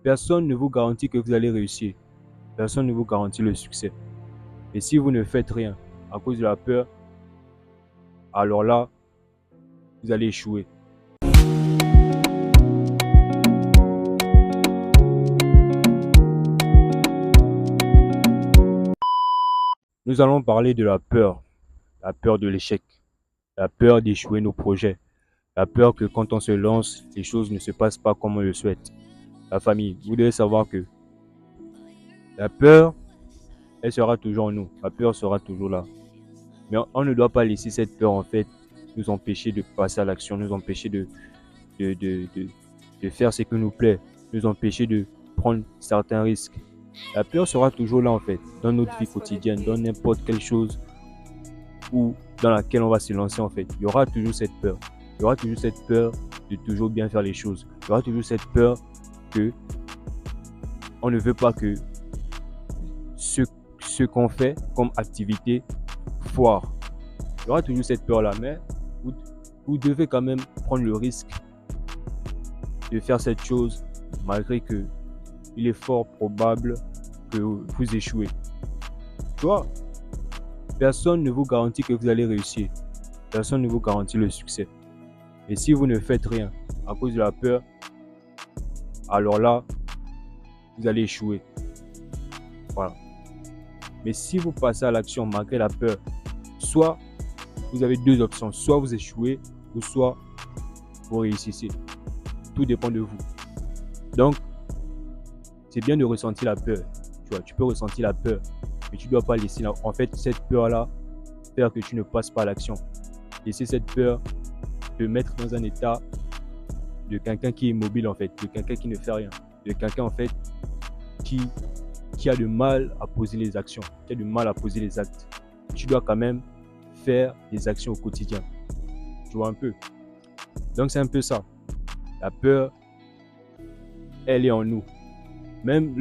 Personne ne vous garantit que vous allez réussir. Personne ne vous garantit le succès. Et si vous ne faites rien à cause de la peur, alors là, vous allez échouer. Nous allons parler de la peur de l'échec, la peur d'échouer nos projets, la peur que quand on se lance, les choses ne se passent pas comme on le souhaite. La famille, vous devez savoir que la peur, elle sera toujours en nous, la peur sera toujours là. Mais on ne doit pas laisser cette peur en fait nous empêcher de passer à l'action, nous empêcher de faire ce qui nous plaît, nous empêcher de prendre certains risques. La peur sera toujours là en fait, dans notre vie quotidienne, dans n'importe quelle chose ou dans laquelle on va se lancer en fait. Il y aura toujours cette peur. Il y aura toujours cette peur de toujours bien faire les choses. Il y aura toujours cette peur que on ne veut pas que ce qu'on fait comme activité foire. Il y aura toujours cette peur là, mais vous devez quand même prendre le risque de faire cette chose malgré que il est fort probable que vous échouez. Tu vois, personne ne vous garantit que vous allez réussir. Personne ne vous garantit le succès. Et si vous ne faites rien à cause de la peur, alors là, vous allez échouer. Voilà. Mais si vous passez à l'action malgré la peur, soit vous avez deux options, soit vous échouez ou soit vous réussissez. Tout dépend de vous. Donc, c'est bien de ressentir la peur. Tu vois, tu peux ressentir la peur, mais tu ne dois pas laisser en fait cette peur-là faire que tu ne passes pas à l'action. Laisser cette peur te mettre dans un état de quelqu'un qui est immobile en fait, de quelqu'un qui ne fait rien, de quelqu'un en fait qui a du mal à poser les actions, qui a du mal à poser les actes. Tu dois quand même faire des actions au quotidien. Tu vois un peu. Donc c'est un peu ça. La peur, elle est en nous. Même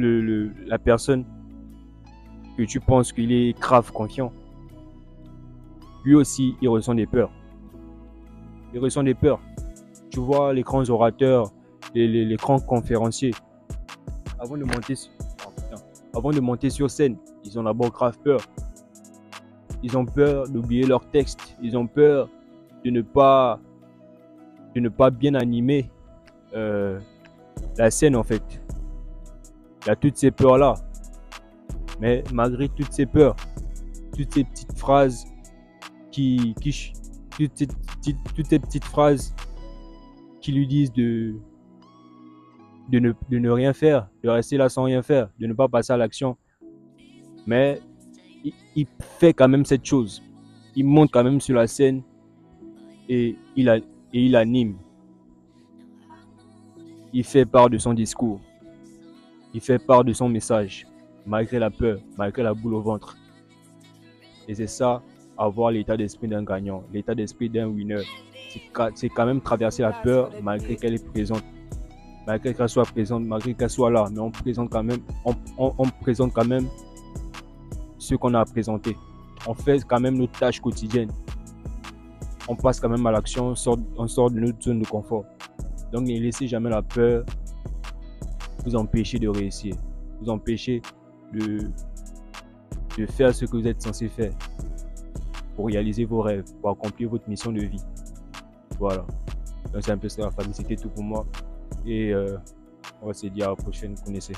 la personne que tu penses qu'il est grave confiant, lui aussi, il ressent des peurs. Il ressent des peurs. Tu vois les grands orateurs, les grands conférenciers, avant de monter sur scène, ils ont d'abord grave peur. Ils ont peur d'oublier leur texte. Ils ont peur de ne pas bien animer la scène en fait. Il y a toutes ces peurs-là. Mais malgré toutes ces peurs, toutes ces petites phrases toutes ces petites phrases qui lui disent de ne rien faire, de rester là sans rien faire, de ne pas passer à l'action. Mais il fait quand même cette chose. Il monte quand même sur la scène et il anime. Il fait part de son discours. Il fait part de son message, malgré la peur, malgré la boule au ventre. Et c'est ça, avoir l'état d'esprit d'un gagnant, l'état d'esprit d'un winner. C'est quand même traverser la peur malgré qu'elle est présente. Malgré qu'elle soit présente, malgré qu'elle soit là. Mais on présente quand même ce qu'on a à présenter. On fait quand même nos tâches quotidiennes. On passe quand même à l'action, on sort de notre zone de confort. Donc ne laissez jamais la peur vous empêcher de réussir, vous empêcher de faire ce que vous êtes censé faire pour réaliser vos rêves, pour accomplir votre mission de vie. Voilà. Donc c'est un peu ça la famille, c'était tout pour moi. Et on va se dire à la prochaine, connaissez.